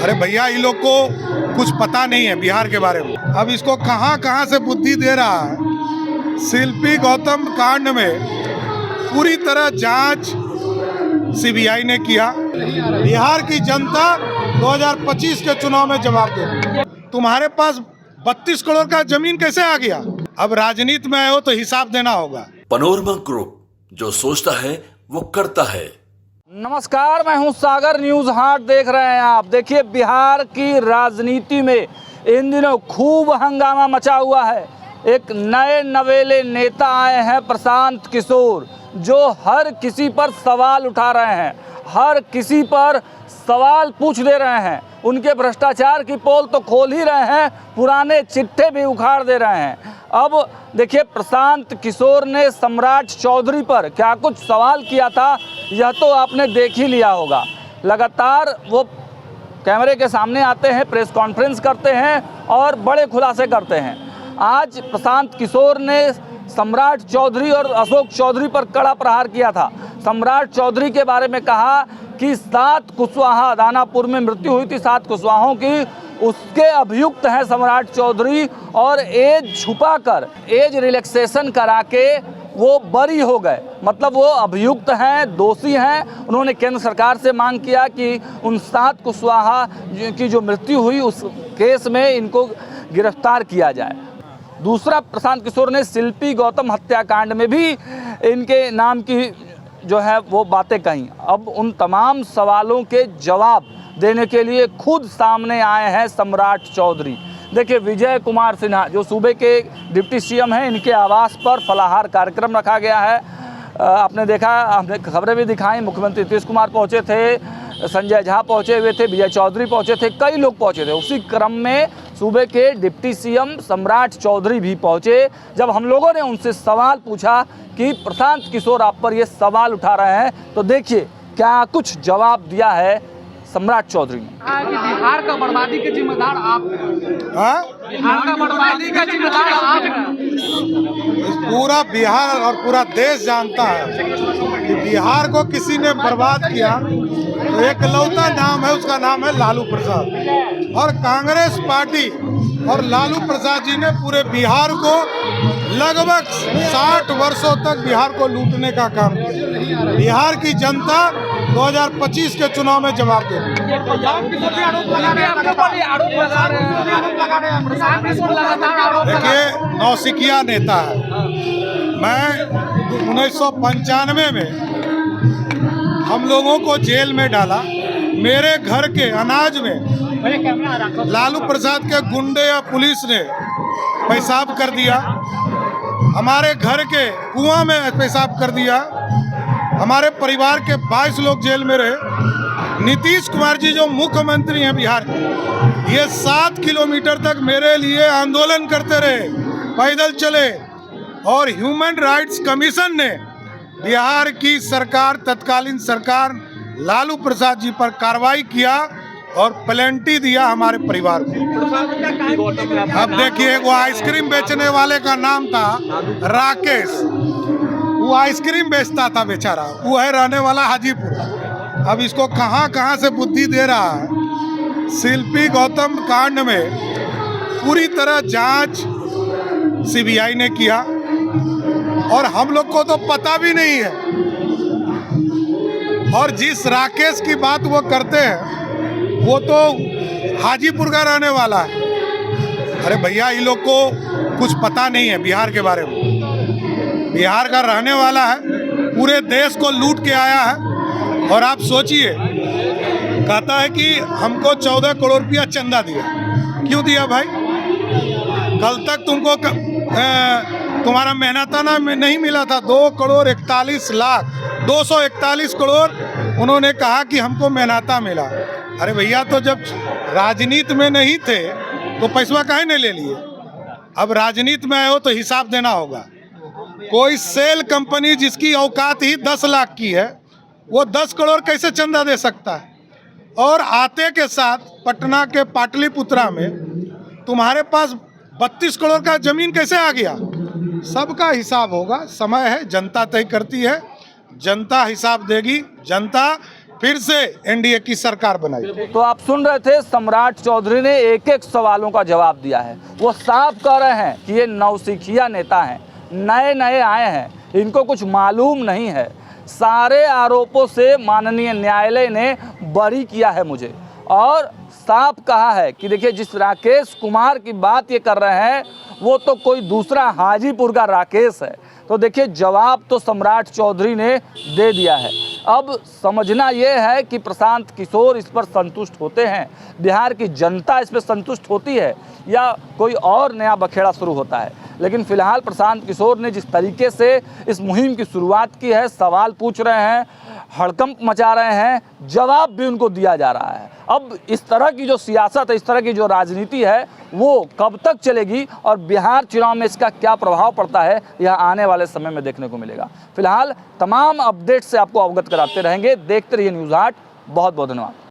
अरे भैया, इन लोग को कुछ पता नहीं है बिहार के बारे में। अब इसको कहाँ कहाँ से बुद्धि दे रहा है। शिल्पी गौतम कांड में पूरी तरह जांच सीबीआई ने किया। बिहार की जनता 2025 के चुनाव में जवाब देगी। तुम्हारे पास 32 करोड़ का जमीन कैसे आ गया? अब राजनीति में आए हो तो हिसाब देना होगा। पनोरमा ग्रुप, जो सोचता है वो करता है। नमस्कार, मैं हूं सागर। न्यूज़ हाट देख रहे हैं आप। देखिए, बिहार की राजनीति में इन दिनों खूब हंगामा मचा हुआ है। एक नए नवेले नेता आए हैं, प्रशांत किशोर, जो हर किसी पर सवाल उठा रहे हैं, हर किसी पर सवाल पूछ दे रहे हैं। उनके भ्रष्टाचार की पोल तो खोल ही रहे हैं, पुराने चिट्ठे भी उखाड़ दे रहे हैं। अब देखिए, प्रशांत किशोर ने सम्राट चौधरी पर क्या कुछ सवाल किया था, यह तो आपने देख ही लिया होगा। लगातार वो कैमरे के सामने आते हैं, प्रेस कॉन्फ्रेंस करते हैं और बड़े खुलासे करते हैं। आज प्रशांत किशोर ने सम्राट चौधरी और अशोक चौधरी पर कड़ा प्रहार किया था। सम्राट चौधरी के बारे में कहा कि 7 कुशवाहा, दानापुर में मृत्यु हुई थी 7 कुशवाहों की, उसके अभियुक्त हैं सम्राट चौधरी, और एज छुपाकर, एज रिलैक्सेशन करा के वो बरी हो गए। मतलब वो अभियुक्त हैं, दोषी हैं। उन्होंने केंद्र सरकार से मांग किया कि उन 7 कुशवाहा की जो मृत्यु हुई उस केस में इनको गिरफ्तार किया जाए। दूसरा, प्रशांत किशोर ने शिल्पी गौतम हत्याकांड में भी इनके नाम की जो है वो बातें कहीं। अब उन तमाम सवालों के जवाब देने के लिए खुद सामने आए हैं सम्राट चौधरी। देखिए, विजय कुमार सिन्हा जो सूबे के डिप्टी सीएम हैं, इनके आवास पर फलाहार कार्यक्रम रखा गया है। आपने देखा, हमने खबरें भी दिखाई। मुख्यमंत्री नीतीश कुमार पहुंचे थे, संजय झा पहुंचे हुए थे, विजय चौधरी पहुंचे थे, कई लोग पहुंचे थे। उसी क्रम में सूबे के डिप्टी सीएम सम्राट चौधरी भी पहुंचे। जब हम लोगों ने उनसे सवाल पूछा कि प्रशांत किशोर आप पर ये सवाल उठा रहे हैं, तो देखिए क्या कुछ जवाब दिया है सम्राट चौधरी ने। बिहार का बर्बादी के जिम्मेदार आप हैं। हाँ? बिहार का बर्बादी का जिम्मेदार आप हैं। पूरा बिहार और पूरा देश जानता है कि बिहार को किसी ने बर्बाद किया तो एक लौता नाम है, उसका नाम है लालू प्रसाद। और कांग्रेस पार्टी और लालू प्रसाद जी ने पूरे बिहार को लगभग 60 वर्षों तक बिहार को लूटने का काम किया। बिहार की जनता 2025 के चुनाव में जवाब देगी। देखिए, नौसिखिया नेता है। मैं 1995 में हम लोगों को जेल में डाला। मेरे घर के अनाज में लालू प्रसाद के गुंडे या पुलिस ने पेशाब कर दिया। हमारे घर के कुआं में पेशाब कर दिया। हमारे परिवार के 22 लोग जेल में रहे। नीतीश कुमार जी जो मुख्यमंत्री हैं बिहार के, ये 7 किलोमीटर तक मेरे लिए आंदोलन करते रहे, पैदल चले। और ह्यूमन राइट्स कमीशन ने बिहार की सरकार, तत्कालीन सरकार लालू प्रसाद जी पर कार्रवाई किया और प्लेंटी दिया हमारे परिवार को। अब देखिए, वो आइसक्रीम बेचने वाले का नाम था राकेश। वो आइसक्रीम बेचता था बेचारा, वो है रहने वाला हाजीपुर। अब इसको कहाँ कहाँ से बुद्धि दे रहा है। शिल्पी गौतम कांड में पूरी तरह जांच सीबीआई ने किया और हम लोग को तो पता भी नहीं है। और जिस राकेश की बात वो करते हैं वो तो हाजीपुर का रहने वाला है। अरे भैया, इन लोग को कुछ पता नहीं है बिहार के बारे में। बिहार का रहने वाला है, पूरे देश को लूट के आया है। और आप सोचिए, कहता है कि हमको 14 करोड़ रुपया चंदा दिया। क्यों दिया भाई? कल तक तुमको तुम्हारा मेहनताना में नहीं मिला था 2 करोड़ 41 लाख, 241 करोड़ उन्होंने कहा कि हमको मेहनता मिला। अरे भैया, तो जब राजनीति में नहीं थे तो पैसा काहे नहीं ले लिए? अब राजनीति में आए हो तो हिसाब देना होगा। कोई सेल कंपनी जिसकी औकात ही 10 लाख की है, वो 10 करोड़ कैसे चंदा दे सकता है? और आते के साथ पटना के पाटलिपुत्रा में तुम्हारे पास 32 करोड़ का जमीन कैसे आ गया? सबका हिसाब होगा। समय है, जनता तय करती है, जनता हिसाब देगी। जनता फिर से एनडीए की सरकार बनाई। तो आप सुन रहे थे, सम्राट चौधरी ने एक एक सवालों का जवाब दिया है। वो साफ कह रहे हैं कि ये नौसिखिया नेता हैं, नए नए आए हैं, इनको कुछ मालूम नहीं है। सारे आरोपों से माननीय न्यायालय ने बरी किया है मुझे, और साफ कहा है कि देखिए, जिस राकेश कुमार की बात ये कर रहे हैं वो तो कोई दूसरा हाजीपुर का राकेश है। तो देखिए, जवाब तो सम्राट चौधरी ने दे दिया है। अब समझना ये है कि प्रशांत किशोर इस पर संतुष्ट होते हैं, बिहार की जनता इस पर संतुष्ट होती है, या कोई और नया बखेड़ा शुरू होता है। लेकिन फिलहाल प्रशांत किशोर ने जिस तरीके से इस मुहिम की शुरुआत की है, सवाल पूछ रहे हैं, हड़कंप मचा रहे हैं, जवाब भी उनको दिया जा रहा है। अब इस तरह की जो सियासत है, इस तरह की जो राजनीति है, वो कब तक चलेगी और बिहार चुनाव में इसका क्या प्रभाव पड़ता है, यह आने वाले समय में देखने को मिलेगा। फिलहाल तमाम अपडेट से आपको अवगत कराते रहेंगे। देखते रहिए न्यूज़ 8। बहुत बहुत धन्यवाद।